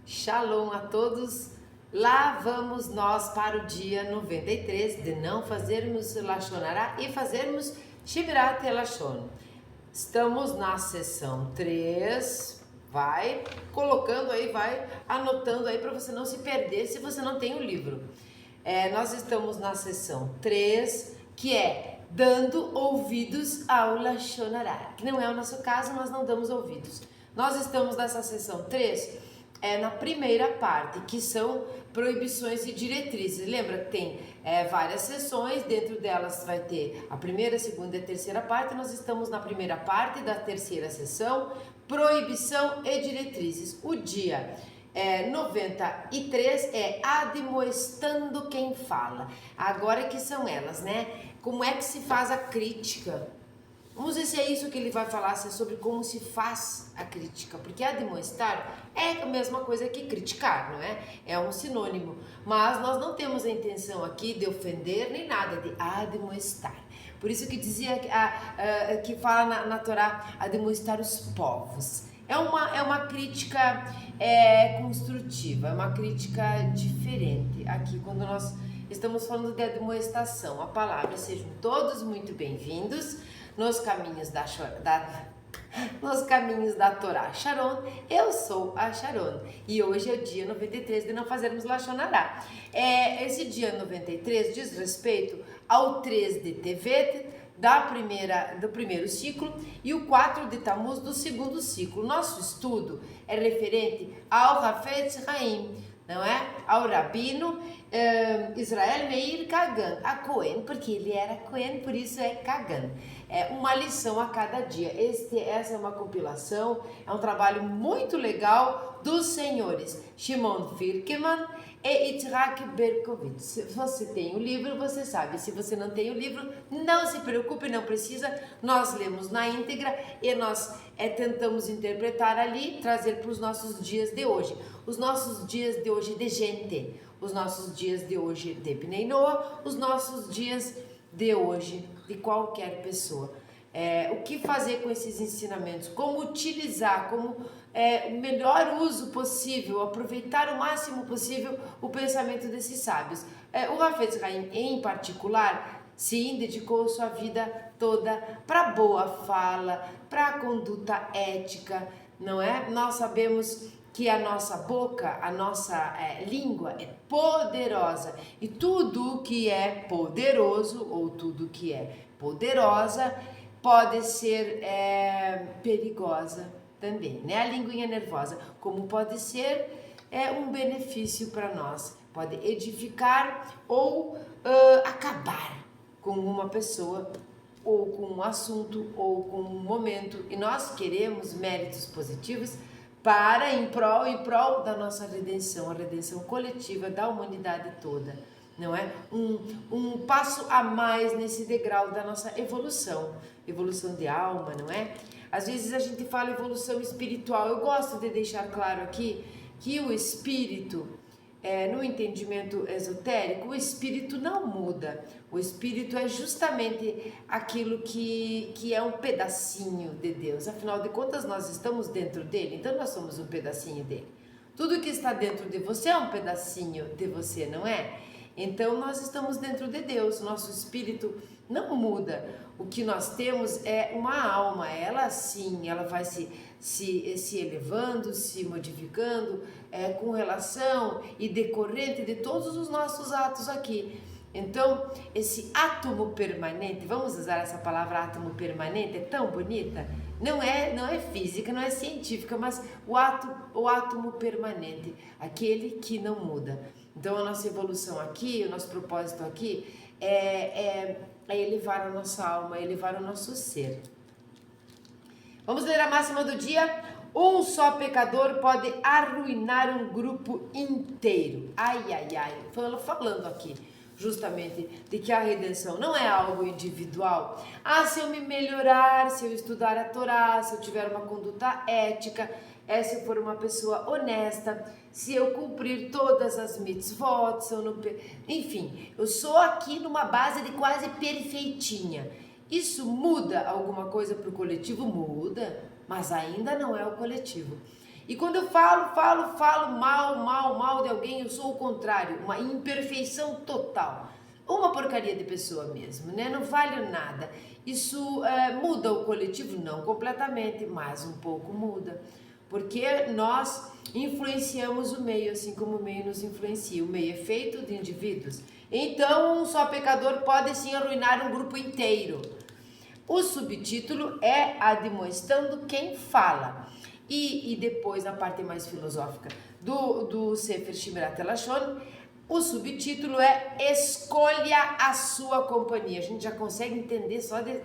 Shalom a todos. Lá vamos nós para o dia 93 de não fazermos Lashon Hará e fazermos Shmirat Lashon. Estamos na sessão 3. Vai colocando aí, vai anotando aí para você não se perder se você não tem o livro. Nós estamos na sessão 3, que é dando ouvidos ao Lashon Hará, que não é o nosso caso, nós não damos ouvidos. Nós estamos nessa sessão 3 na primeira parte, que são proibições e diretrizes. Lembra que tem várias sessões, dentro delas vai ter a primeira, a segunda e a terceira parte. Nós estamos na primeira parte da terceira sessão, proibição e diretrizes. O dia 93 é admoestando quem fala. Agora que são elas, né? Como é que se faz a crítica? Vamos ver se é isso que ele vai falar, se é sobre como se faz a crítica, porque admoestar é a mesma coisa que criticar, não é? É um sinônimo, mas nós não temos a intenção aqui de ofender nem nada, de admoestar. Por isso que dizia, que fala na Torá, admoestar os povos. É uma crítica construtiva, é uma crítica diferente aqui, quando nós estamos falando de admoestação. A palavra, sejam todos muito bem-vindos nos caminhos nos caminhos da Torá Sharon. Eu sou a Sharon e hoje é o dia 93 de não fazermos Lashon Hará. Esse dia 93 diz respeito ao 3 de Tevet do primeiro ciclo e o 4 de Tammuz do segundo ciclo. Nosso estudo é referente ao Hafetz Haim, não é? Ao rabino Israel Meir Kagan, a Cohen, porque ele era Cohen, por isso é Kagan. É uma lição a cada dia. Essa é uma compilação, é um trabalho muito legal dos senhores Shimon Firkeman e Yitzhak Berkovitz. Se você tem o livro, você sabe. Se você não tem o livro, não se preocupe, não precisa. Nós lemos na íntegra e nós tentamos interpretar ali, trazer para os nossos dias de hoje. Os nossos dias de hoje de gente, os nossos dias de hoje de Bnei Noah, os nossos dias de hoje de qualquer pessoa. O que fazer com esses ensinamentos? Como utilizar, como o melhor uso possível, aproveitar o máximo possível o pensamento desses sábios. O Hafetz Haim, em particular, sim, dedicou sua vida toda para boa fala, para a conduta ética, não é? Nós sabemos que a nossa boca, a nossa língua é poderosa e tudo que é poderoso ou tudo que é poderosa pode ser perigosa também, né? A linguinha nervosa, como pode ser um benefício para nós, pode edificar ou acabar com uma pessoa ou com um assunto ou com um momento, e nós queremos méritos positivos para em prol da nossa redenção, a redenção coletiva da humanidade toda, não é? Um passo a mais nesse degrau da nossa evolução de alma, não é? Às vezes a gente fala evolução espiritual. Eu gosto de deixar claro aqui que o espírito, no entendimento esotérico, o espírito não muda. O espírito é justamente aquilo que é um pedacinho de Deus. Afinal de contas, nós estamos dentro dele, então nós somos um pedacinho dele. Tudo que está dentro de você é um pedacinho de você, não é? Então nós estamos dentro de Deus, nosso espírito não muda. O que nós temos é uma alma, ela sim, ela vai se elevando, se modificando com relação e decorrente de todos os nossos atos aqui. Então, esse átomo permanente, vamos usar essa palavra átomo permanente, é tão bonita, não é física, não é científica, mas o átomo permanente, aquele que não muda. Então, a nossa evolução aqui, o nosso propósito aqui é elevar a nossa alma, elevar o nosso ser. Vamos ler a máxima do dia. Um só pecador pode arruinar um grupo inteiro. Ai, ai, ai. Falando aqui justamente de que a redenção não é algo individual. Se eu me melhorar, se eu estudar a Torá, se eu tiver uma conduta ética, se eu for uma pessoa honesta, se eu cumprir todas as mitzvot, se eu não... Enfim, eu sou aqui numa base de quase perfeitinha. Isso muda alguma coisa para o coletivo? Muda, mas ainda não é o coletivo. E quando eu falo mal de alguém, eu sou o contrário, uma imperfeição total. Uma porcaria de pessoa mesmo, né? Não vale nada. Isso muda o coletivo? Não completamente, mas um pouco muda. Porque nós influenciamos o meio, assim como o meio nos influencia. O meio é feito de indivíduos. Então, um só pecador pode sim arruinar um grupo inteiro. O subtítulo é Admoestando quem fala. E depois, na parte mais filosófica do Sefer Shmirat Lashon, o subtítulo é Escolha a sua companhia. A gente já consegue entender só de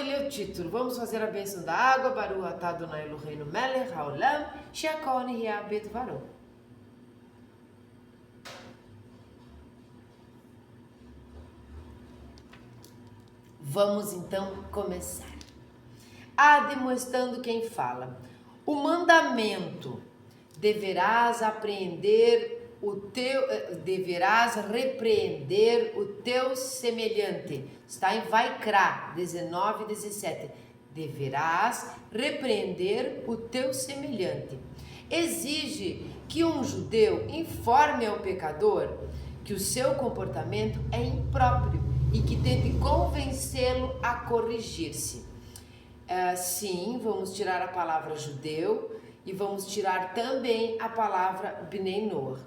ler o título. Vamos fazer a bênção da água. Baruch atah Adonai Eloheinu melech haolam, she'akol nihya bedvaro. Vamos então começar. Admoestando quem fala. O mandamento: deverás repreender o teu semelhante. Está em Vaikra 19 e 17. Deverás repreender o teu semelhante. Exige que um judeu informe ao pecador que o seu comportamento é impróprio e que tente convencê-lo a corrigir-se. Sim, vamos tirar a palavra judeu e vamos tirar também a palavra Bnei Noach.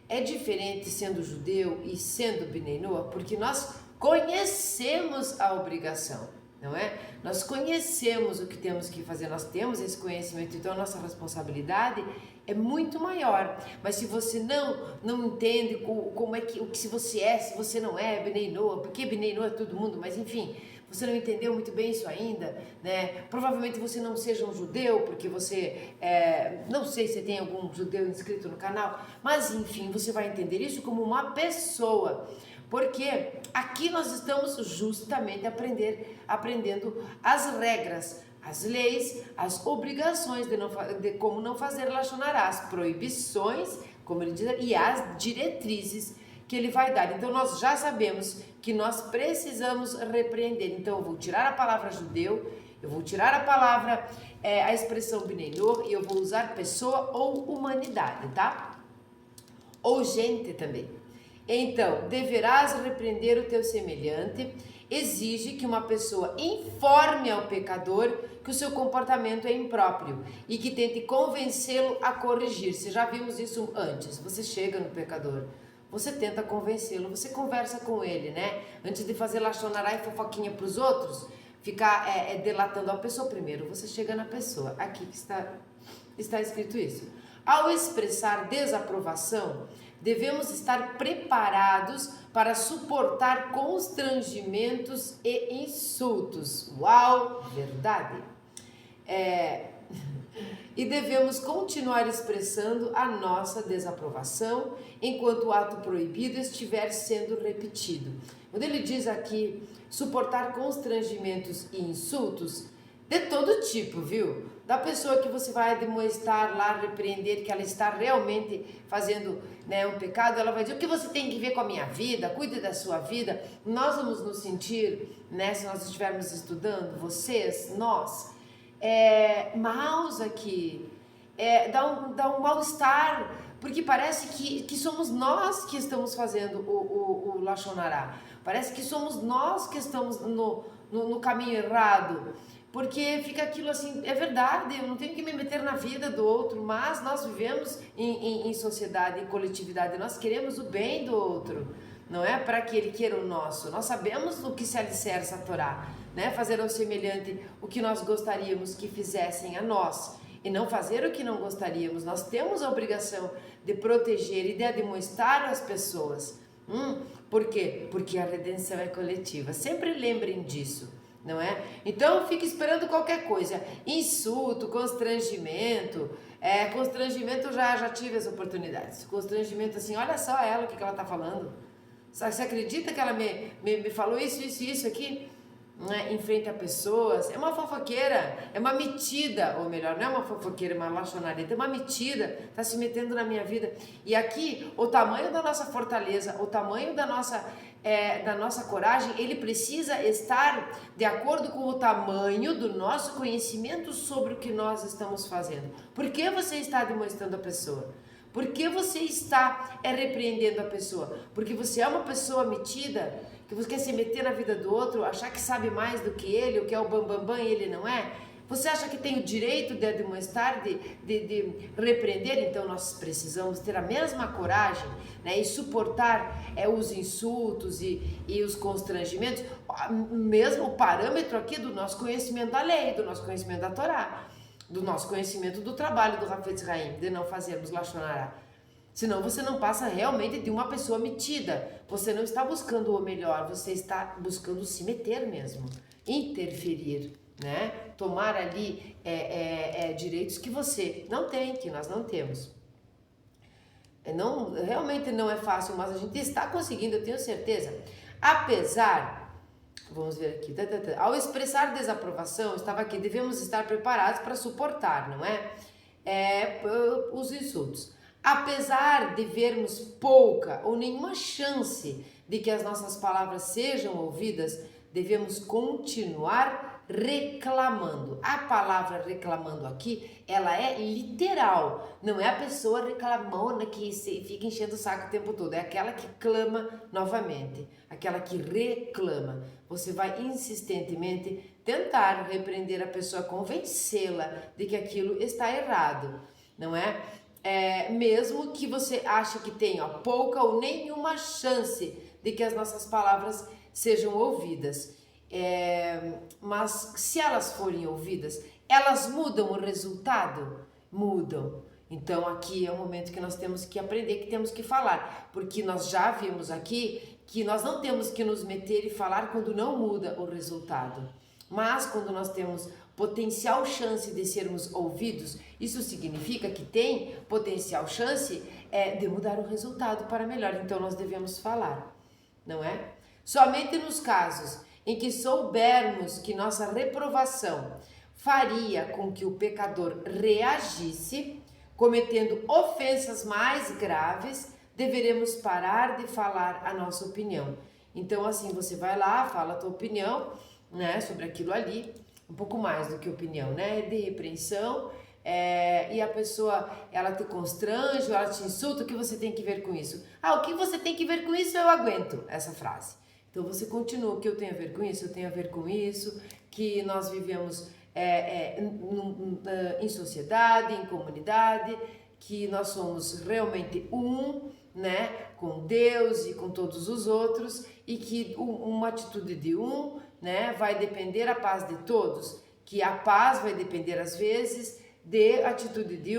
É diferente sendo judeu e sendo Bnei Noach, porque nós conhecemos a obrigação, não é? Nós conhecemos o que temos que fazer, nós temos esse conhecimento, então a nossa responsabilidade é muito maior. Mas se você não entende como é que se você não é Bnei Noach, porque Bnei Noach é todo mundo, mas enfim, você não entendeu muito bem isso ainda, né? Provavelmente você não seja um judeu, porque você, não sei se tem algum judeu inscrito no canal, mas enfim, você vai entender isso como uma pessoa, porque aqui nós estamos justamente aprendendo as regras, as leis, as obrigações de como não fazer Lashon Hará, as proibições, como ele diz, e as diretrizes que ele vai dar. Então nós já sabemos que nós precisamos repreender. Então eu vou tirar a palavra judeu, eu vou tirar a palavra, a expressão Bnei Noach, e eu vou usar pessoa ou humanidade, tá? Ou gente também. Então, deverás repreender o teu semelhante, exige que uma pessoa informe ao pecador que o seu comportamento é impróprio e que tente convencê-lo a corrigir-se. Já vimos isso antes. Você chega no pecador, você tenta convencê-lo, você conversa com ele, né? Antes de fazer Lashon Hará e fofoquinha para os outros, ficar delatando a pessoa, primeiro você chega na pessoa. Aqui que está escrito isso. Ao expressar desaprovação, devemos estar preparados para suportar constrangimentos e insultos. Uau, verdade! E devemos continuar expressando a nossa desaprovação enquanto o ato proibido estiver sendo repetido. Quando ele diz aqui suportar constrangimentos e insultos, de todo tipo, viu? Da pessoa que você vai admoestar lá, repreender que ela está realmente fazendo, né, um pecado, ela vai dizer: o que você tem que ver com a minha vida? Cuide da sua vida. Nós vamos nos sentir, né, se nós estivermos estudando, vocês, nós, maus aqui, dá um mal-estar, porque parece que somos nós que estamos fazendo o Lashon Hará. Parece que somos nós que estamos no caminho errado. Porque fica aquilo assim, é verdade, eu não tenho que me meter na vida do outro, mas nós vivemos em sociedade, em coletividade, nós queremos o bem do outro, não é para que ele queira o nosso. Nós sabemos o que se alicerça a Torá, né? Fazer ao semelhante o que nós gostaríamos que fizessem a nós, e não fazer o que não gostaríamos. Nós temos a obrigação de proteger e de admoestar as pessoas. Por quê? Porque a redenção é coletiva, sempre lembrem disso. Não é? Então fica esperando qualquer coisa, insulto, constrangimento, constrangimento já tive as oportunidades, constrangimento assim, olha só ela, o que ela tá falando, você acredita que ela me falou isso aqui? né, enfrenta pessoas, é uma fofoqueira, é uma metida, ou melhor, não é uma fofoqueira, é uma lachonareta, é uma metida, tá se metendo na minha vida. E aqui, o tamanho da nossa fortaleza, o tamanho da nossa coragem, ele precisa estar de acordo com o tamanho do nosso conhecimento sobre o que nós estamos fazendo. Por que você está demonstrando a pessoa? Por que você está repreendendo a pessoa? Porque você é uma pessoa metida, que você quer se meter na vida do outro, achar que sabe mais do que ele, o que é o bambambam e ele não é? Você acha que tem o direito de demonstrar, de repreender? Então nós precisamos ter a mesma coragem, né, e suportar os insultos e os constrangimentos, mesmo o parâmetro aqui do nosso conhecimento da lei, do nosso conhecimento da Torá, do nosso conhecimento do trabalho do Hafetz Haim, de não fazermos Lashon Hara. Senão você não passa realmente de uma pessoa metida. Você não está buscando o melhor, você está buscando se meter mesmo, interferir, né? Tomar ali direitos que você não tem, que nós não temos. Não, realmente não é fácil, mas a gente está conseguindo, eu tenho certeza. Apesar, vamos ver aqui, ao expressar desaprovação, estava aqui, devemos estar preparados para suportar, não é? Os insultos. Apesar de vermos pouca ou nenhuma chance de que as nossas palavras sejam ouvidas, devemos continuar reclamando. A palavra reclamando aqui, ela é literal, não é a pessoa reclamona que fica enchendo o saco o tempo todo, é aquela que clama novamente, aquela que reclama. Você vai insistentemente tentar repreender a pessoa, convencê-la de que aquilo está errado, não é? Mesmo que você ache que tenha pouca ou nenhuma chance de que as nossas palavras sejam ouvidas. Mas se elas forem ouvidas, elas mudam o resultado? Mudam. Então aqui é o momento que nós temos que aprender, que temos que falar, porque nós já vimos aqui que nós não temos que nos meter e falar quando não muda o resultado. Mas quando nós temos potencial chance de sermos ouvidos, isso significa que tem potencial chance de mudar o resultado para melhor. Então nós devemos falar, não é? Somente nos casos em que soubermos que nossa reprovação faria com que o pecador reagisse, cometendo ofensas mais graves, deveremos parar de falar a nossa opinião. Então assim, você vai lá, fala a tua opinião, né, sobre aquilo ali, um pouco mais do que opinião, né, de repreensão, e a pessoa, ela te constrange, ela te insulta, o que você tem que ver com isso? O que você tem que ver com isso, eu aguento, essa frase. Então você continua, o que eu tenho a ver com isso? Eu tenho a ver com isso, que nós vivemos em sociedade, em comunidade, que nós somos realmente né, com Deus e com todos os outros, e que uma atitude de né, vai depender a paz de todos, que a paz vai depender às vezes de atitude de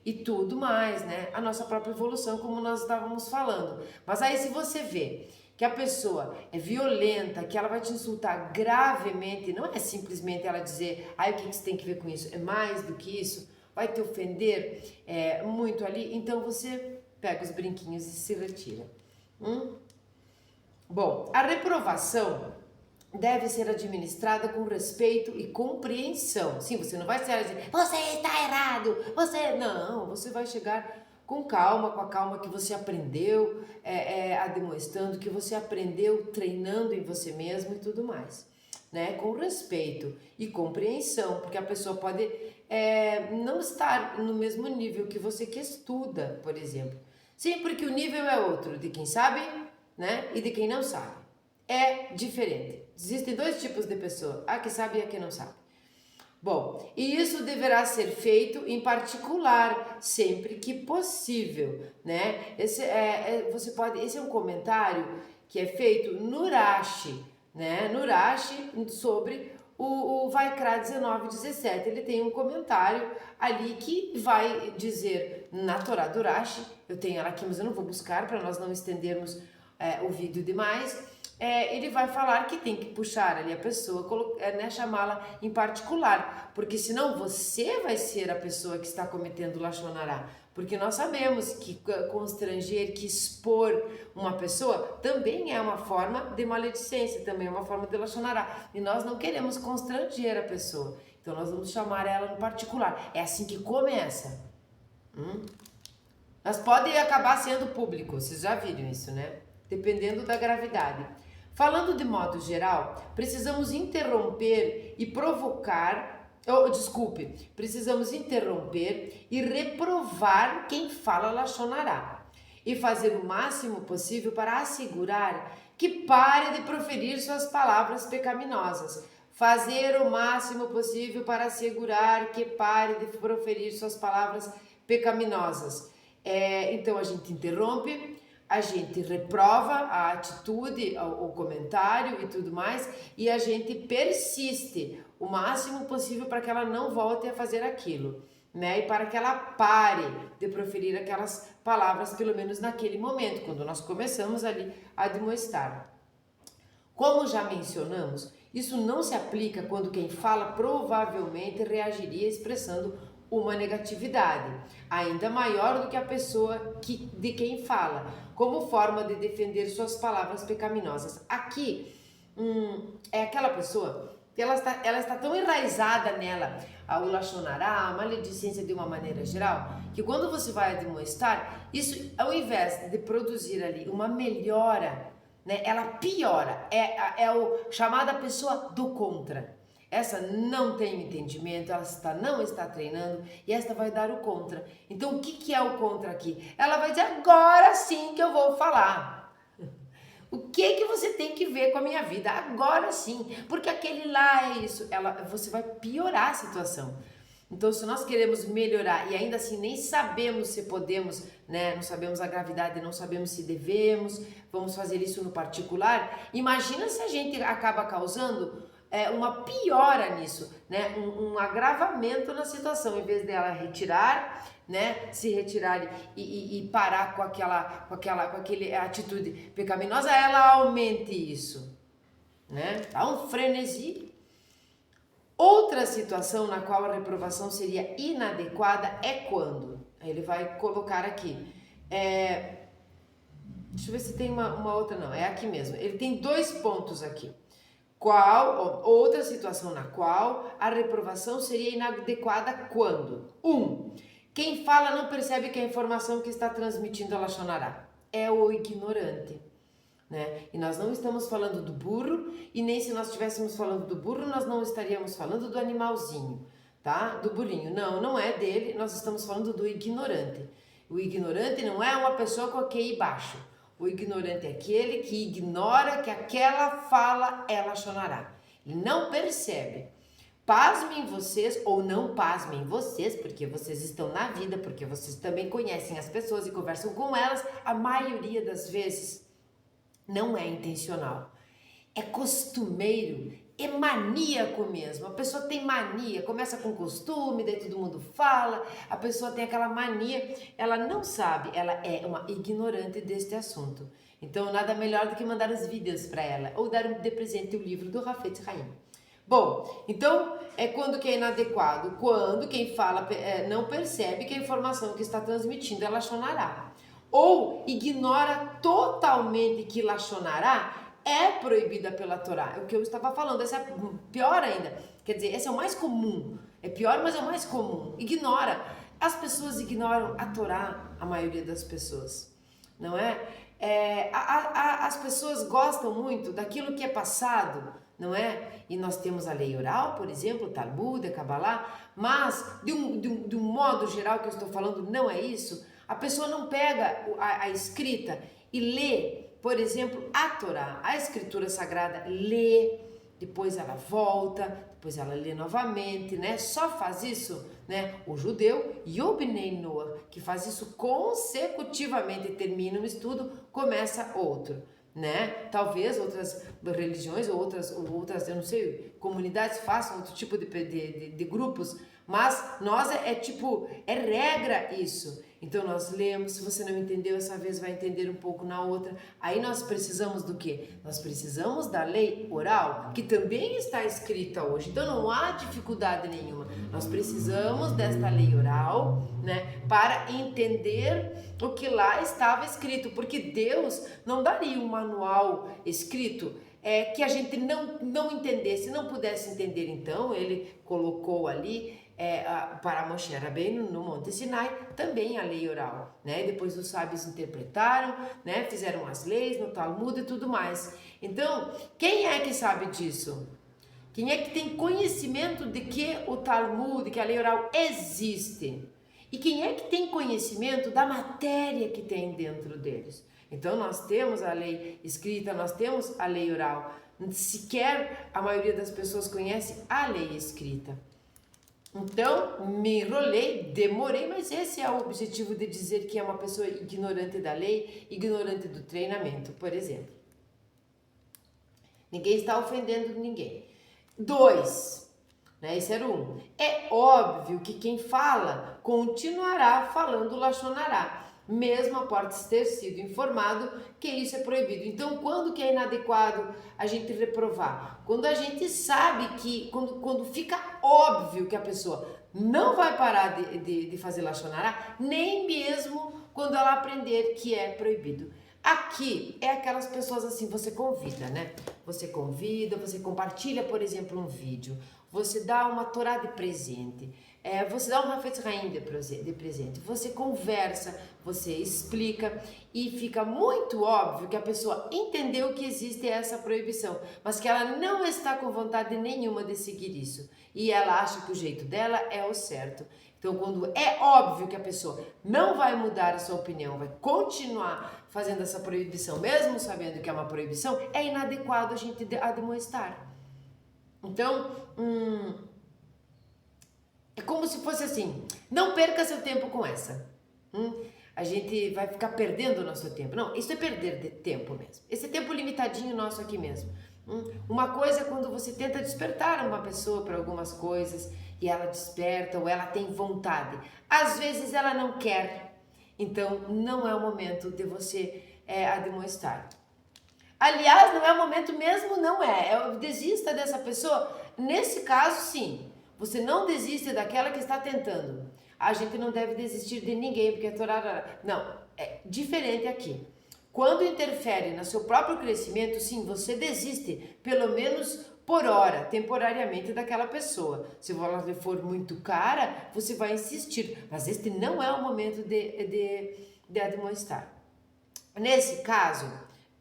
e tudo mais, né, a nossa própria evolução, como nós estávamos falando. Mas aí se você vê que a pessoa é violenta, que ela vai te insultar gravemente, não é simplesmente ela dizer, o que você tem que ver com isso? É mais do que isso, vai te ofender muito ali, então você pega os brinquinhos e se retira. Bom, a reprovação deve ser administrada com respeito e compreensão. Sim, você não vai ser dizer, você está errado, não, você vai chegar com calma, com a calma que você aprendeu, demonstrando que você aprendeu treinando em você mesmo e tudo mais, né? Com respeito e compreensão, porque a pessoa pode não estar no mesmo nível que você que estuda, por exemplo. Sim, porque o nível é outro, de quem sabe, né? E de quem não sabe. É diferente. Existem dois tipos de pessoa, a que sabe e a que não sabe. Bom, e isso deverá ser feito em particular, sempre que possível, né? Esse é um comentário que é feito no Rashi, né? No Rashi, sobre o Vaikra 19:17. Ele tem um comentário ali que vai dizer na Torá do Rashi, eu tenho ela aqui, mas eu não vou buscar para nós não estendermos o vídeo demais, ele vai falar que tem que puxar ali a pessoa, né, chamá-la em particular, porque senão você vai ser a pessoa que está cometendo lachonará, porque nós sabemos que constranger, que expor uma pessoa também é uma forma de maledicência, também é uma forma de lachonará, e nós não queremos constranger a pessoa, então nós vamos chamar ela no particular, é assim que começa. Mas pode acabar sendo público, vocês já viram isso, né? Dependendo da gravidade. Falando de modo geral, precisamos interromper e provocar, precisamos interromper e reprovar quem fala lachonará e fazer o máximo possível para assegurar que pare de proferir suas palavras pecaminosas. Fazer o máximo possível para assegurar que pare de proferir suas palavras pecaminosas. Então a gente interrompe, a gente reprova a atitude, o comentário e tudo mais, e a gente persiste o máximo possível para que ela não volte a fazer aquilo, né? E para que ela pare de proferir aquelas palavras, pelo menos naquele momento, quando nós começamos ali a admoestar. Como já mencionamos, isso não se aplica quando quem fala provavelmente reagiria expressando uma negatividade, ainda maior do que a pessoa de quem fala, como forma de defender suas palavras pecaminosas. Aqui, é aquela pessoa que ela está tão enraizada nela, o lachonará, a maledicência de uma maneira geral, que quando você vai admoestar, isso, ao invés de produzir ali uma melhora, né, ela piora, é o chamada pessoa do contra. Essa não tem entendimento, não está treinando e esta vai dar o contra. Então o que é o contra aqui? Ela vai dizer, agora sim que eu vou falar. O que você tem que ver com a minha vida? Agora sim, porque aquele lá é isso. Você vai piorar a situação. Então, se nós queremos melhorar e ainda assim nem sabemos se podemos, né, não sabemos a gravidade, não sabemos se devemos, vamos fazer isso no particular, imagina se a gente acaba causando uma piora nisso, né, um agravamento na situação, em vez dela retirar, né, se retirar e parar com aquele atitude pecaminosa, ela aumente isso, né, dá um frenesi. Outra situação na qual a reprovação seria inadequada é quando, ele vai colocar aqui, deixa eu ver se tem uma outra, não, é aqui mesmo, ele tem 2 pontos aqui. Outra situação na qual a reprovação seria inadequada quando? 1. Quem fala não percebe que a informação que está transmitindo ela lachonará. É o ignorante. Né? E nós não estamos falando do burro, e nem se nós estivéssemos falando do burro, nós não estaríamos falando do animalzinho, tá? Do burrinho. Não é dele, nós estamos falando do ignorante. O ignorante não é uma pessoa com a QI baixo. O ignorante é aquele que ignora que aquela fala é lachonará. Ele não percebe. Pasmem vocês, ou não pasmem vocês, porque vocês estão na vida, porque vocês também conhecem as pessoas e conversam com elas, a maioria das vezes não é intencional, é costumeiro, é maníaco mesmo. A pessoa tem mania, começa com costume, daí todo mundo fala, a pessoa tem aquela mania, ela não sabe, ela é uma ignorante deste assunto. Então nada melhor do que mandar os vídeos para ela, ou dar de presente o livro do Rafet Haim. Bom, então é quando que é inadequado, quando quem fala não percebe que a informação que está transmitindo é lachonará, ou ignora totalmente que lachonará é proibida pela Torá. É o que eu estava falando, essa é pior ainda, quer dizer, esse é o mais comum, é pior, mas é o mais comum, ignora. As pessoas ignoram a Torá, a maioria das pessoas, não é? As pessoas gostam muito daquilo que é passado, não é? E nós temos a lei oral, por exemplo, Talmud, Kabbalah, mas de um modo geral que eu estou falando, não é isso. A pessoa não pega a escrita e lê, por exemplo, a Torá, a escritura sagrada, lê, depois ela volta, depois ela lê novamente, né? Só faz isso, né? O judeu e o Bnei Noach, que faz isso consecutivamente, termina um estudo, começa outro, né? Talvez outras religiões ou outras, eu não sei, comunidades façam outro tipo de grupos, Mas nós é regra isso. Então nós lemos, se você não entendeu essa vez, vai entender um pouco na outra. Aí nós precisamos do quê? Nós precisamos da lei oral, que também está escrita hoje. Então não há dificuldade nenhuma. Nós precisamos desta lei oral, né, para entender o que lá estava escrito, porque Deus não daria um manual escrito que a gente não entendesse, não pudesse entender. Então ele colocou ali para Moshe Rabbeinu no Monte Sinai também a lei oral, né? Depois os sábios interpretaram, né? Fizeram as leis no Talmud e tudo mais. Então, quem é que sabe disso? Quem é que tem conhecimento de que o Talmud, que a lei oral existe? E quem é que tem conhecimento da matéria que tem dentro deles? Então nós temos a lei escrita, nós temos a lei oral. Sequer a maioria das pessoas conhece a lei escrita. Então, me enrolei, demorei, mas esse é o objetivo de dizer que é uma pessoa ignorante da lei, ignorante do treinamento, por exemplo. Ninguém está ofendendo ninguém. 2, né? Esse era o 1. É óbvio que quem fala continuará falando Lashon Hará, mesmo após ter sido informado que isso é proibido. Então, quando que é inadequado a gente reprovar? Quando a gente sabe que, quando fica óbvio que a pessoa não vai parar de fazer Lashon Hará, nem mesmo quando ela aprender que é proibido. Aqui é aquelas pessoas assim, você convida, né? Você convida, você compartilha, por exemplo, um vídeo, você dá uma Torá de presente, você dá um Hafetz Haim de presente, você conversa, você explica e fica muito óbvio que a pessoa entendeu que existe essa proibição, mas que ela não está com vontade nenhuma de seguir isso e ela acha que o jeito dela é o certo. Então, quando é óbvio que a pessoa não vai mudar a sua opinião, vai continuar fazendo essa proibição, mesmo sabendo que é uma proibição, é inadequado a gente admoestar. Então, é como se fosse assim, não perca seu tempo com essa. A gente vai ficar perdendo o nosso tempo. Não, isso é perder de tempo mesmo. Esse é tempo limitadinho nosso aqui mesmo. Uma coisa é quando você tenta despertar uma pessoa para algumas coisas e ela desperta ou ela tem vontade. Às vezes ela não quer. Então, não é o momento de você admoestar. Aliás, não é o momento mesmo, não é. Desista dessa pessoa. Nesse caso, sim. Você não desiste daquela que está tentando. A gente não deve desistir de ninguém, porque é Torá. Não, é diferente aqui. Quando interfere no seu próprio crescimento, sim, você desiste, pelo menos por hora, temporariamente, daquela pessoa. Se ela for muito cara, você vai insistir. Mas este não é o momento de admoestar. Nesse caso,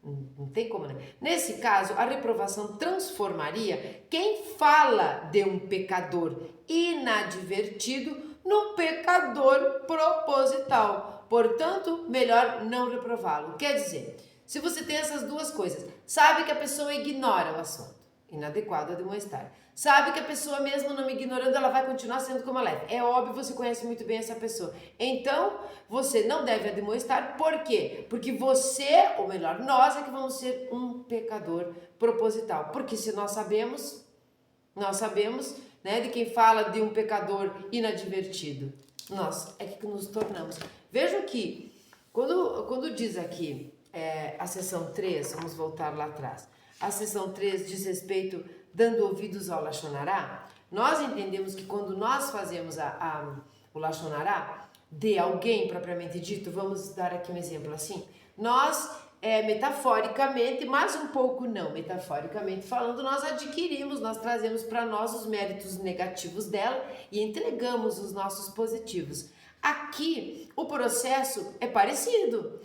não tem como, né? Nesse caso, a reprovação transformaria quem fala de um pecador inadvertido num pecador proposital. Portanto, melhor não reprová-lo. Quer dizer, se você tem essas duas coisas, sabe que a pessoa ignora o assunto, inadequado a demonstrar. Sabe que a pessoa, mesmo não me ignorando, ela vai continuar sendo como ela é. É óbvio, você conhece muito bem essa pessoa. Então, você não deve demonstrar. Por quê? Porque você, ou melhor, nós é que vamos ser um pecador proposital. Porque se nós sabemos, né, de quem fala de um pecador inadvertido. Nós é que nos tornamos. Vejam que, quando diz aqui a seção 3, vamos voltar lá atrás, a seção 3 diz respeito dando ouvidos ao Lashon Hará, nós entendemos que quando nós fazemos o Lashon Hará de alguém propriamente dito, vamos dar aqui um exemplo assim, nós metaforicamente, mas um pouco não metaforicamente falando, nós adquirimos, nós trazemos para nós os méritos negativos dela e entregamos os nossos positivos. Aqui o processo é parecido,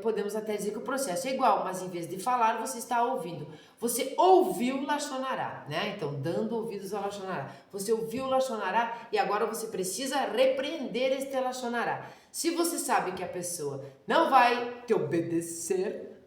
podemos até dizer que o processo é igual, mas em vez de falar, você está ouvindo. Você ouviu o Lashon Hará, né? Então, dando ouvidos ao Lashon Hará. Você ouviu o Lashon Hará e agora você precisa repreender este Lashon Hará. Se você sabe que a pessoa não vai te obedecer,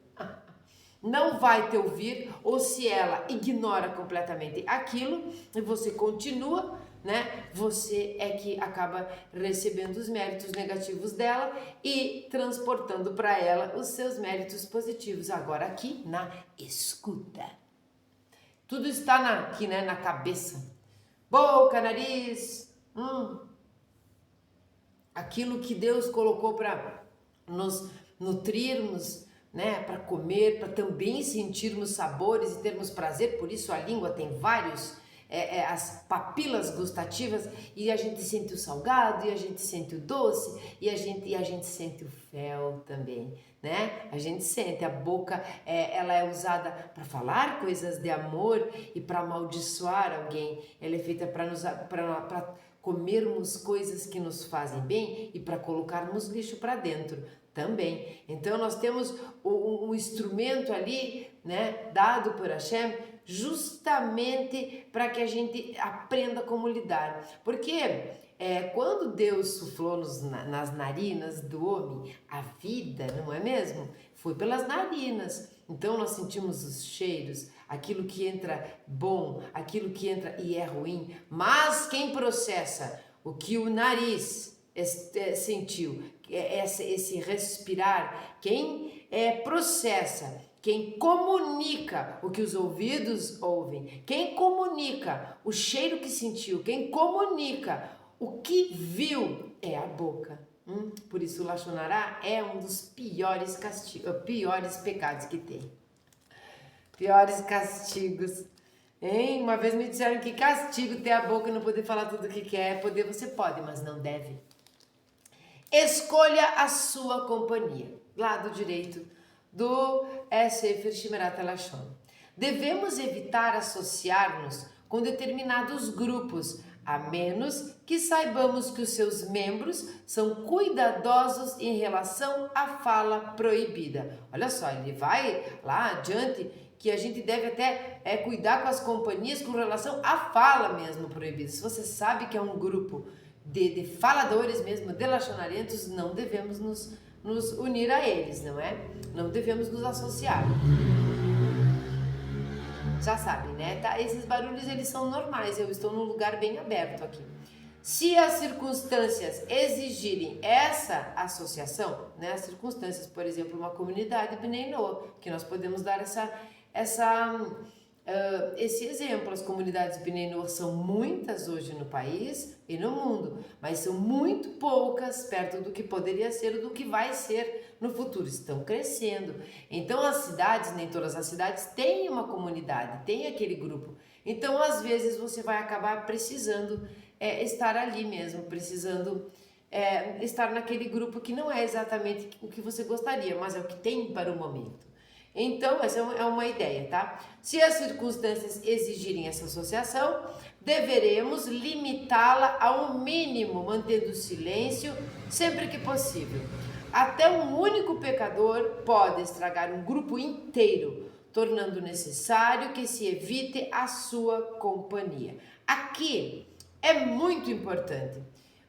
não vai te ouvir, ou se ela ignora completamente aquilo e você continua, né? Você é que acaba recebendo os méritos negativos dela e transportando para ela os seus méritos positivos. Agora aqui na escuta. Tudo está aqui, né? Na cabeça. Boca, nariz, Aquilo que Deus colocou para nos nutrirmos, né, para comer, para também sentirmos sabores e termos prazer. Por isso a língua tem vários, as papilas gustativas, e a gente sente o salgado, e a gente sente o doce, e a gente sente o fel também, né? A gente sente, a boca, ela é usada para falar coisas de amor e para amaldiçoar alguém. Ela é feita para comermos coisas que nos fazem bem e para colocarmos lixo para dentro também. Então nós temos um instrumento ali, né, dado por Hashem, justamente para que a gente aprenda como lidar. Porque quando Deus suflou nas narinas do homem a vida, não é mesmo? Foi pelas narinas. Então nós sentimos os cheiros, aquilo que entra bom, aquilo que entra e é ruim. Mas quem processa o que o nariz sentiu, esse respirar, quem processa, quem comunica o que os ouvidos ouvem, quem comunica o cheiro que sentiu, quem comunica o que viu é a boca. Por isso o Lashon Hará é um dos piores pecados que tem. Piores castigos. Hein? Uma vez me disseram que castigo ter a boca e não poder falar tudo o que quer. Poder você pode, mas não deve. Escolha a sua companhia. Lado direito do Sefer Shemirat HaLashon. Devemos evitar associar-nos com determinados grupos, a menos que saibamos que os seus membros são cuidadosos em relação à fala proibida. Olha só, ele vai lá adiante que a gente deve até cuidar com as companhias com relação à fala mesmo proibida. Se você sabe que é um grupo de faladores mesmo, de lachonarentos, não devemos nos unir a eles, não é? Não devemos nos associar. Já sabem, né? Tá? Esses barulhos, eles são normais, eu estou num lugar bem aberto aqui. Se as circunstâncias exigirem essa associação, né? As circunstâncias, por exemplo, uma comunidade Bnei Noach, que nós podemos dar esse exemplo. As comunidades Bnei Noach são muitas hoje no país e no mundo, mas são muito poucas perto do que poderia ser ou do que vai ser no futuro. Estão crescendo. Então as cidades, nem todas as cidades têm uma comunidade, tem aquele grupo. Então às vezes você vai acabar precisando estar ali mesmo, precisando estar naquele grupo que não é exatamente o que você gostaria, mas é o que tem para o momento. Então, essa é uma ideia, tá? Se as circunstâncias exigirem essa associação, deveremos limitá-la ao mínimo, mantendo silêncio sempre que possível. Até um único pecador pode estragar um grupo inteiro, tornando necessário que se evite a sua companhia. Aqui é muito importante.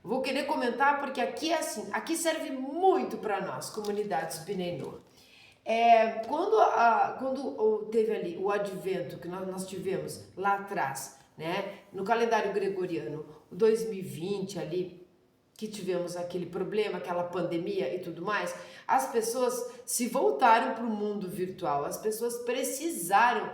Vou querer comentar porque aqui é assim, aqui serve muito para nós, comunidades Bnei Noach. Quando teve ali o advento que nós tivemos lá atrás, né, no calendário gregoriano, o 2020 ali, que tivemos aquele problema, aquela pandemia e tudo mais, as pessoas se voltaram para o mundo virtual, as pessoas precisaram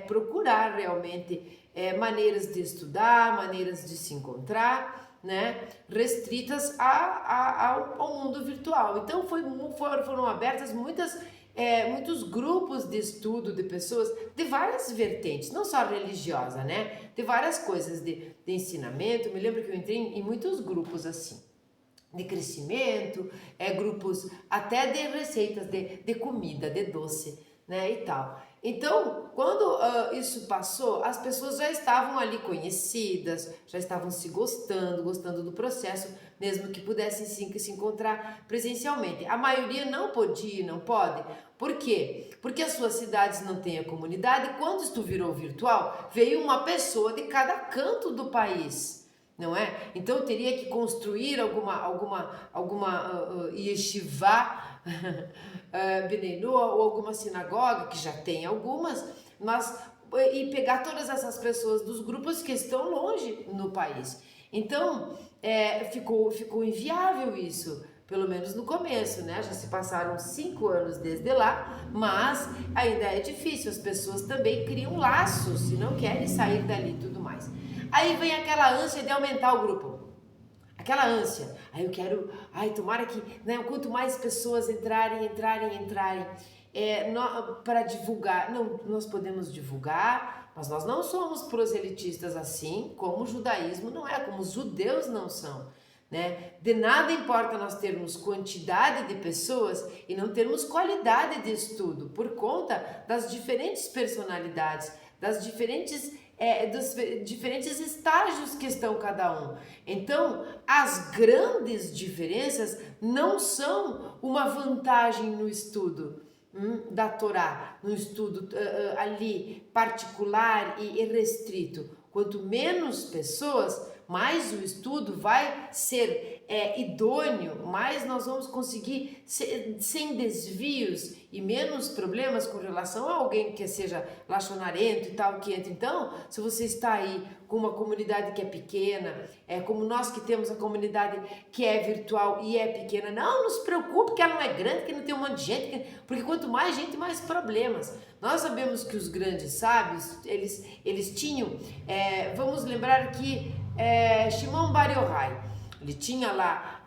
procurar realmente maneiras de estudar, maneiras de se encontrar, né, restritas ao mundo virtual. Então foram abertas muitos grupos de estudo de pessoas de várias vertentes, não só religiosa, né, de várias coisas de ensinamento. Eu me lembro que eu entrei em muitos grupos assim, de crescimento, grupos até de receitas de comida, de doce, né, e tal. Então, quando isso passou, as pessoas já estavam ali conhecidas, já estavam se gostando do processo, mesmo que pudessem se encontrar presencialmente. A maioria não podia, não pode. Por quê? Porque as suas cidades não têm a comunidade. Quando isto virou virtual, veio uma pessoa de cada canto do país, não é? Então teria que construir alguma yeshivá Bnei Noach, ou alguma sinagoga, que já tem algumas, e pegar todas essas pessoas dos grupos que estão longe no país. Então ficou inviável isso, pelo menos no começo, né? Já se passaram 5 anos desde lá, mas ainda é difícil. As pessoas também criam laços e não querem sair dali e tudo mais. Aí vem aquela ânsia de aumentar o grupo. Aquela ânsia. Aí eu quero, tomara que, né, quanto mais pessoas entrarem, para divulgar. Não, nós podemos divulgar, mas nós não somos proselitistas assim, como o judaísmo não é, como os judeus não são. Né? De nada importa nós termos quantidade de pessoas e não termos qualidade de estudo, por conta das diferentes personalidades, dos diferentes estágios que estão cada um. Então, as grandes diferenças não são uma vantagem no estudo da Torá, no estudo ali particular e restrito. Quanto menos pessoas, mais o estudo vai ser idôneo, mais nós vamos conseguir sem desvios e menos problemas com relação a alguém que seja lachonarento e tal, que entra. Então, se você está aí com uma comunidade que é pequena, como nós que temos a comunidade que é virtual e é pequena, não se preocupe que ela não é grande, que não tem um monte de gente, porque quanto mais gente, mais problemas. Nós sabemos que os grandes sábios, eles tinham, vamos lembrar que Shimon Bar Yochai, ele tinha lá,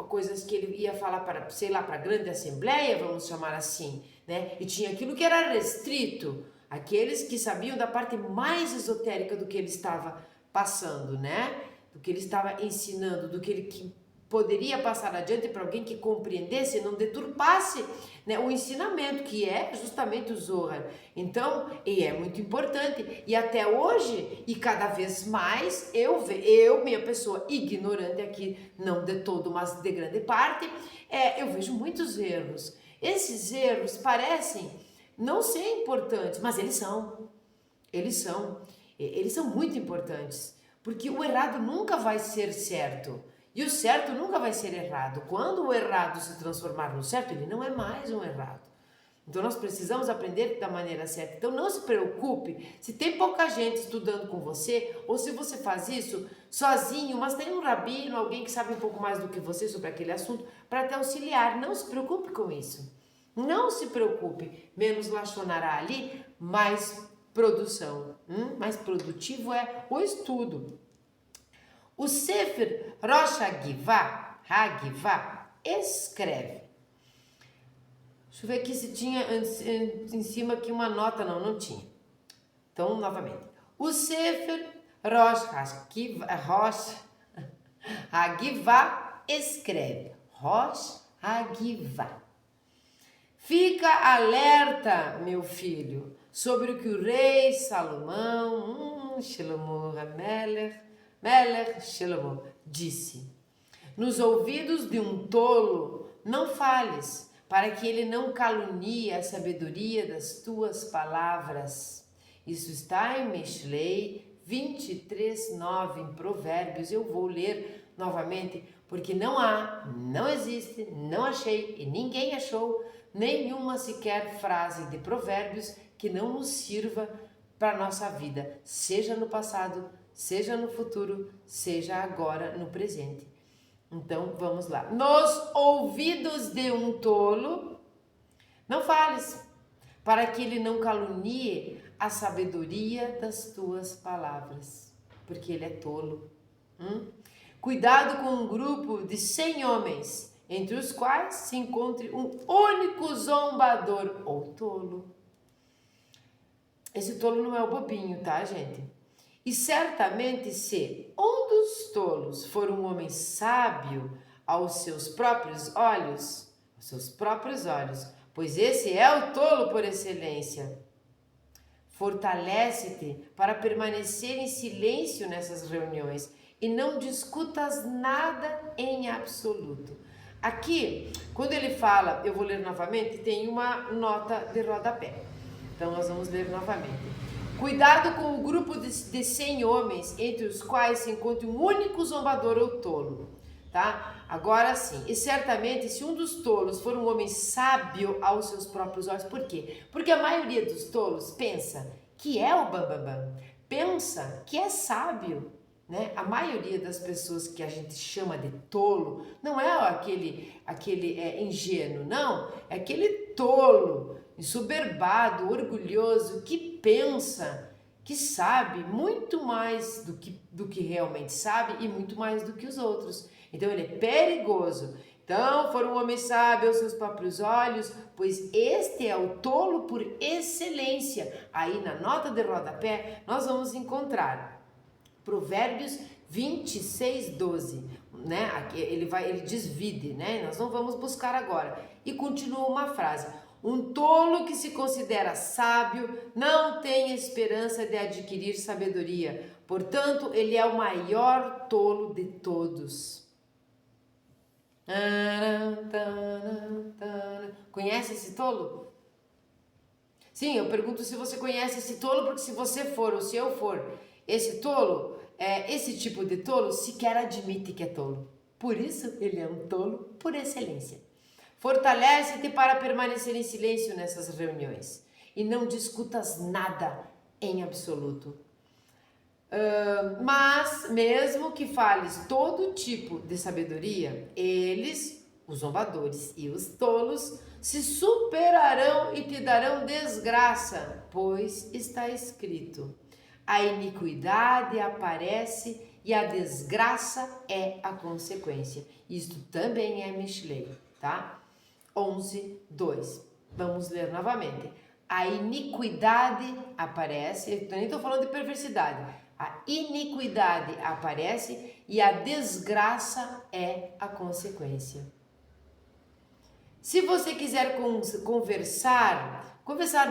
coisas que ele ia falar para, sei lá, para a grande assembleia, vamos chamar assim, né? E tinha aquilo que era restrito, aqueles que sabiam da parte mais esotérica do que ele estava passando, né? Do que ele estava ensinando, do que ele poderia passar adiante para alguém que compreendesse e não deturpasse, né, o ensinamento, que é justamente o Zohar. Então, e é muito importante. E até hoje, e cada vez mais, eu minha pessoa ignorante aqui, não de todo, mas de grande parte, eu vejo muitos erros. Esses erros parecem não ser importantes, mas eles são. Eles são muito importantes, porque o errado nunca vai ser certo. E o certo nunca vai ser errado. Quando o errado se transformar no certo, ele não é mais um errado. Então nós precisamos aprender da maneira certa. Então não se preocupe se tem pouca gente estudando com você, ou se você faz isso sozinho, mas tem um rabino, alguém que sabe um pouco mais do que você sobre aquele assunto, para te auxiliar. Não se preocupe com isso. Não se preocupe. Menos lachonará ali, mais produção. Mais produtivo é o estudo. O Sefer Rosh Hagivah escreve. Deixa eu ver aqui se tinha em cima aqui uma nota. Não tinha. Então, novamente. O Sefer Rosh Hagivah escreve. Rosh Hagivah. Fica alerta, meu filho, sobre o que o rei Salomão, Shlomo Melech Shlomo, disse: nos ouvidos de um tolo não fales, para que ele não calunie a sabedoria das tuas palavras. Isso está em Mishlei 23:9, em Provérbios. Eu vou ler novamente, porque não existe, não achei e ninguém achou nenhuma sequer frase de Provérbios que não nos sirva para a nossa vida, seja no passado, seja no futuro, seja agora no presente. Então, vamos lá. Nos ouvidos de um tolo, não fales, para que ele não calunie a sabedoria das tuas palavras, porque ele é tolo. Cuidado com um grupo de 100 homens, entre os quais se encontre um único zombador ou tolo. Esse tolo não é o bobinho, tá, gente? E certamente se um dos tolos for um homem sábio aos seus próprios olhos, pois esse é o tolo por excelência, fortalece-te para permanecer em silêncio nessas reuniões e não discutas nada em absoluto. Aqui, quando ele fala, eu vou ler novamente, tem uma nota de rodapé. Então nós vamos ler novamente. Cuidado com o grupo de 100 homens, entre os quais se encontre um único zombador ou tolo, tá? Agora sim, e certamente se um dos tolos for um homem sábio aos seus próprios olhos, por quê? Porque a maioria dos tolos pensa que é o bambambam, pensa que é sábio, né? A maioria das pessoas que a gente chama de tolo não é aquele ingênuo, não, é aquele tolo, ensoberbado, orgulhoso, que pensa que sabe muito mais do que realmente sabe e muito mais do que os outros. Então ele é perigoso. Então, for um homem sábio aos seus próprios olhos, pois este é o tolo por excelência. Aí na nota de rodapé nós vamos encontrar Provérbios 26:12, né? Aqui ele divide, né? Nós não vamos buscar agora. E continua uma frase: um tolo que se considera sábio não tem esperança de adquirir sabedoria. Portanto, ele é o maior tolo de todos. Conhece esse tolo? Sim, eu pergunto se você conhece esse tolo, porque se você for ou se eu for esse tolo, esse tipo de tolo sequer admite que é tolo. Por isso, ele é um tolo por excelência. Fortalece-te para permanecer em silêncio nessas reuniões e não discutas nada em absoluto. Mas mesmo que fales todo tipo de sabedoria, eles, os zombadores e os tolos, se superarão e te darão desgraça, pois está escrito: a iniquidade aparece e a desgraça é a consequência. Isto também é Mishlei, tá? 11:2. Vamos ler novamente. A iniquidade aparece, eu nem estou falando de perversidade. A iniquidade aparece e a desgraça é a consequência. Se você quiser conversar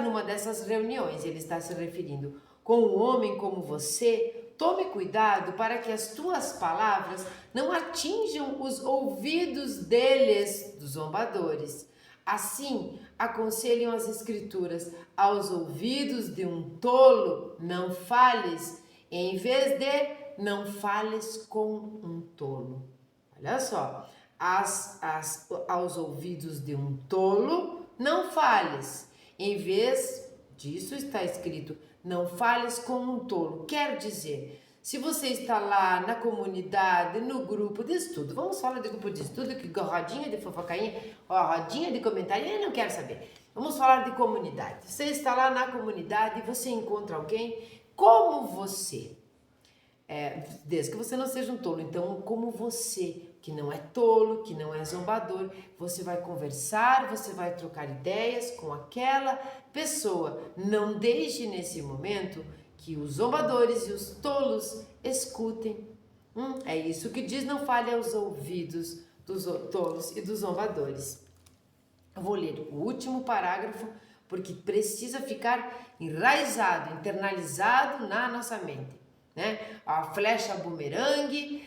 numa dessas reuniões, ele está se referindo com um homem como você, tome cuidado para que as tuas palavras não atinjam os ouvidos deles, dos zombadores. Assim, aconselham as escrituras: aos ouvidos de um tolo não fales, em vez de não fales com um tolo. Olha só, aos ouvidos de um tolo não fales, em vez disso está escrito: não fales com um tolo. Quer dizer, se você está lá na comunidade, no grupo de estudo, vamos falar de grupo de estudo, que rodinha de fofocainha, rodinha de comentário, eu não quero saber. Vamos falar de comunidade. Você está lá na comunidade e você encontra alguém como você. Desde que você não seja um tolo. Então, como você, que não é tolo, que não é zombador, você vai conversar, você vai trocar ideias com aquela pessoa. Não deixe nesse momento que os zombadores e os tolos escutem. É isso que diz: não fale aos ouvidos dos tolos e dos zombadores. Eu vou ler o último parágrafo, porque precisa ficar enraizado, internalizado na nossa mente, né? A flecha bumerangue,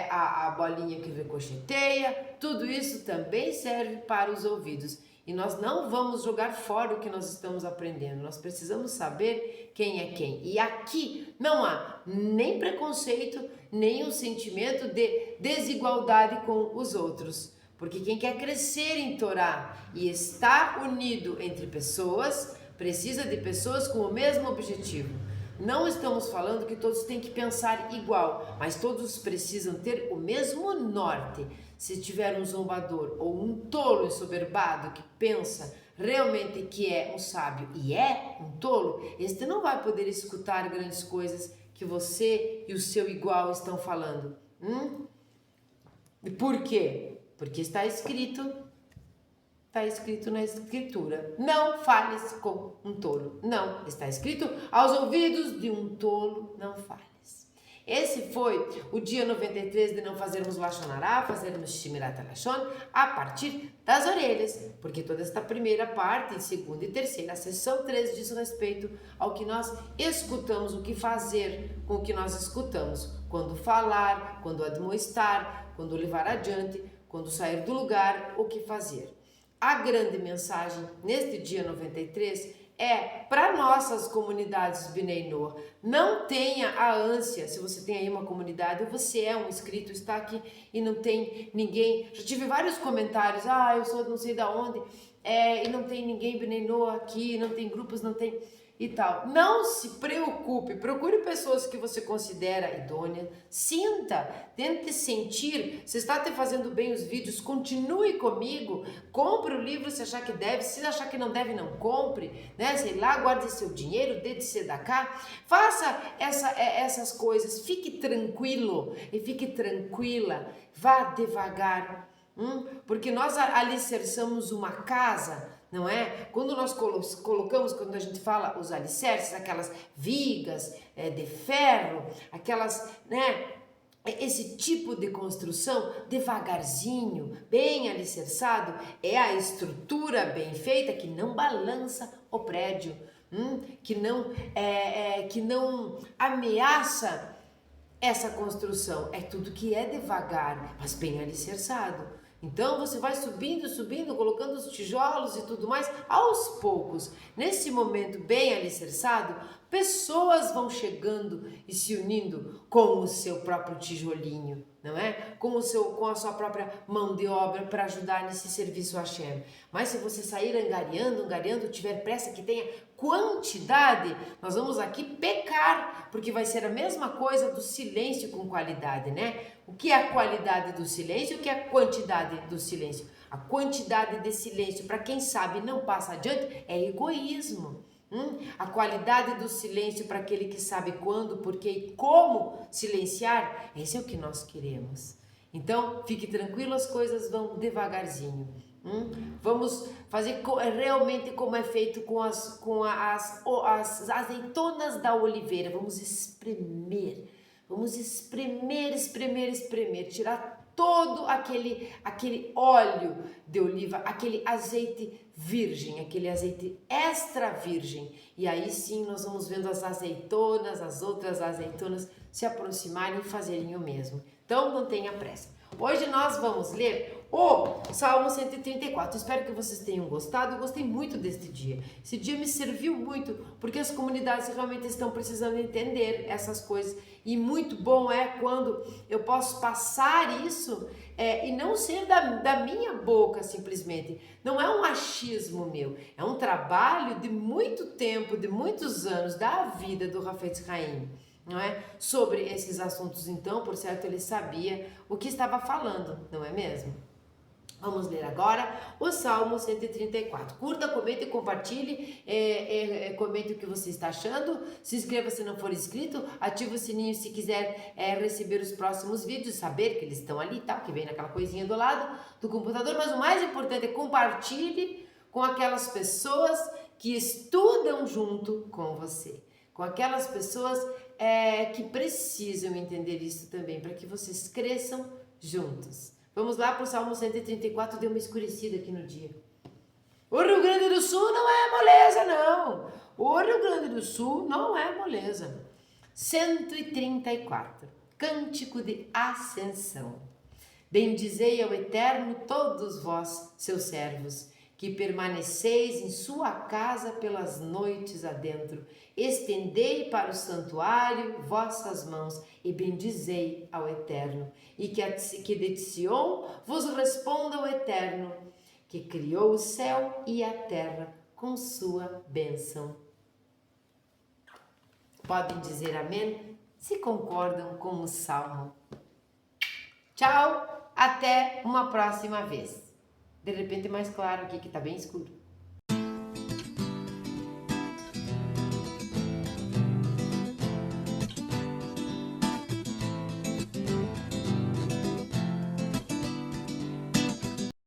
a bolinha que ricocheteia, tudo isso também serve para os ouvidos. E nós não vamos jogar fora o que nós estamos aprendendo, nós precisamos saber quem é quem. E aqui não há nem preconceito, nem um sentimento de desigualdade com os outros. Porque quem quer crescer em Torá e está unido entre pessoas, precisa de pessoas com o mesmo objetivo. Não estamos falando que todos têm que pensar igual, mas todos precisam ter o mesmo norte. Se tiver um zombador ou um tolo ensoberbado que pensa realmente que é um sábio e é um tolo, este não vai poder escutar grandes coisas que você e o seu igual estão falando. Por quê? Porque está escrito na escritura: não fales com um tolo. Não, está escrito: aos ouvidos de um tolo não fales. Esse foi o dia 93 de não fazermos Lashon Hará, fazermos Shmirat HaLashon a partir das orelhas, porque toda esta primeira parte, segunda e terceira, a sessão 3 diz respeito ao que nós escutamos, o que fazer com o que nós escutamos, quando falar, quando admoestar, quando levar adiante, quando sair do lugar, o que fazer. A grande mensagem neste dia 93 é para nossas comunidades Bnei Noach. Não tenha a ânsia, se você tem aí uma comunidade, ou você é um inscrito, está aqui e não tem ninguém. Já tive vários comentários: eu sou não sei da onde, e não tem ninguém Bnei Noach aqui, não tem grupos, não tem. e tal. Não se preocupe, procure pessoas que você considera idôneas, sinta, tente sentir, se está te fazendo bem os vídeos, continue comigo, compre o livro se achar que deve, se achar que não deve, não compre, né? Sei lá, guarde seu dinheiro, dê de ser da cá, faça essas coisas, fique tranquilo e fique tranquila, vá devagar, porque nós alicerçamos uma casa, não é? Quando nós colocamos, quando a gente fala os alicerces, aquelas vigas de ferro, aquelas, né? Esse tipo de construção, devagarzinho, bem alicerçado, é a estrutura bem feita que não balança o prédio, que não ameaça essa construção. É tudo que é devagar, mas bem alicerçado. Então você vai subindo, subindo, colocando os tijolos e tudo mais, aos poucos. Nesse momento bem alicerçado, pessoas vão chegando e se unindo com o seu próprio tijolinho, não é? Com a sua própria mão de obra para ajudar nesse serviço a Hashem. Mas se você sair angariando, tiver pressa que tenha quantidade, nós vamos aqui pecar, porque vai ser a mesma coisa do silêncio com qualidade, né? O que é a qualidade do silêncio? O que é a quantidade do silêncio? A quantidade de silêncio, para quem sabe não passa adiante, é egoísmo. A qualidade do silêncio para aquele que sabe quando, porquê e como silenciar, esse é o que nós queremos. Então, fique tranquilo, as coisas vão devagarzinho. Vamos fazer realmente como é feito com as azeitonas da oliveira. Vamos espremer, tirar todo aquele óleo de oliva, aquele azeite virgem, aquele azeite extra virgem. E aí sim nós vamos vendo as azeitonas, as outras azeitonas se aproximarem e fazerem o mesmo. Então não tenha pressa. Hoje nós vamos ler o Salmo 134. Espero que vocês tenham gostado. Eu gostei muito deste dia. Esse dia me serviu muito porque as comunidades realmente estão precisando entender essas coisas. E muito bom é quando eu posso passar isso e não ser da minha boca simplesmente. Não é um achismo meu. É um trabalho de muito tempo, de muitos anos da vida do Hafetz Haim. Não é? Sobre esses assuntos, então, por certo, ele sabia o que estava falando, não é mesmo? Vamos ler agora o Salmo 134. Curta, comente e compartilhe, comente o que você está achando, se inscreva se não for inscrito, ative o sininho se quiser receber os próximos vídeos, saber que eles estão ali, tá? Que vem naquela coisinha do lado do computador, mas o mais importante é compartilhe com aquelas pessoas que estudam junto com você, com aquelas pessoas que precisam entender isso também, para que vocês cresçam juntos. Vamos lá para o Salmo 134, deu uma escurecida aqui no dia. O Rio Grande do Sul não é moleza, não. O Rio Grande do Sul não é moleza. 134, Cântico de Ascensão. Bendizei ao Eterno todos vós, seus servos, que permaneceis em sua casa pelas noites adentro. Estendei para o santuário vossas mãos e bendizei ao Eterno. E que de Sion vos responda o Eterno, que criou o céu e a terra com sua bênção. Podem dizer amém se concordam com o Salmo. Tchau, até uma próxima vez. De repente mais claro aqui que tá bem escuro.